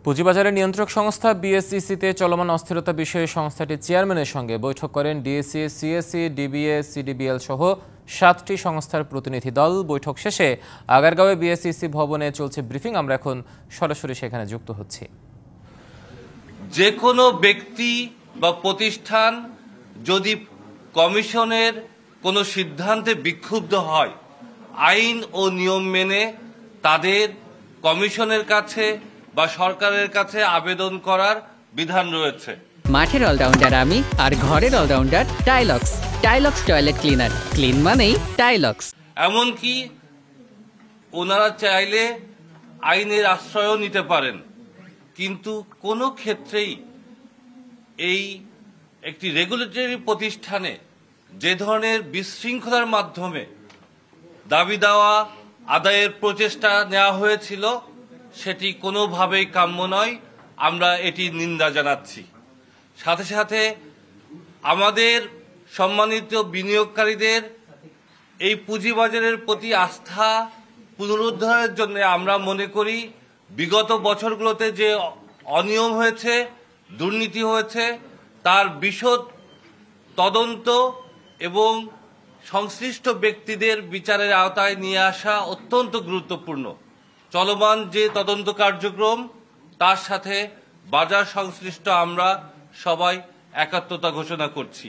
পুঁজিবাজারের নিয়ন্ত্রক সংস্থা বিএসইসিতে চলমান অস্থিরতা বিষয়ে সংস্থাটির চেয়ারম্যানের সঙ্গে বৈঠক করেন ডিএসই, সিএসই, ডিবিএ, সিডিবিএল সহ 7টি সংস্থার প্রতিনিধি দল। বৈঠক শেষে আগারগাঁওয়ে বিএসইসি ভবনে চলছে ব্রিফিং। আমরা এখন সরাসরি সেখানে যুক্ত হচ্ছি। যে কোনো ব্যক্তি বা প্রতিষ্ঠান যদি কমিশনের কোনো সিদ্ধান্তে বিক্ষুব্ধ হয়, আইন ও নিয়ম মেনে তাদের কমিশনের কাছে বা সরকারের কাছে আবেদন করার বিধান রয়েছে। মাঠের অলরাউন্ডার আমি, আর ঘরের allrounder Taylox. Taylox toilet cleaner, clean মানেই টাইলক্স। এমনকি ওনারা চাইলে আইনের আশ্রয়ও নিতে পারেন, কিন্তু কোনো ক্ষেত্রেই এই একটি রেগুলেটরি প্রতিষ্ঠানে যে ধরনের বিশৃঙ্খলার মাধ্যমে দাবি দেওয়া আদায়ের প্রচেষ্টা নেওয়া হয়েছিল সেটি কোনোভাবেই কাম্য নয়। আমরা এটি নিন্দা জানাচ্ছি। সাথে সাথে আমাদের সম্মানিত বিনিয়োগকারীদের এই পুঁজিবাজারের প্রতি আস্থা পুনরুদ্ধারের জন্য আমরা মনে করি বিগত বছরগুলোতে যে অনিয়ম হয়েছে, দুর্নীতি হয়েছে, তার বিশদ তদন্ত এবং সংশ্লিষ্ট ব্যক্তিদের বিচারের আওতায় নিয়ে আসা অত্যন্ত গুরুত্বপূর্ণ। চলমান যে তদন্ত কার্যক্রম, তার সাথে বাজার সংশ্লিষ্ট আমরা সবাই একাত্মতা ঘোষণা করছি।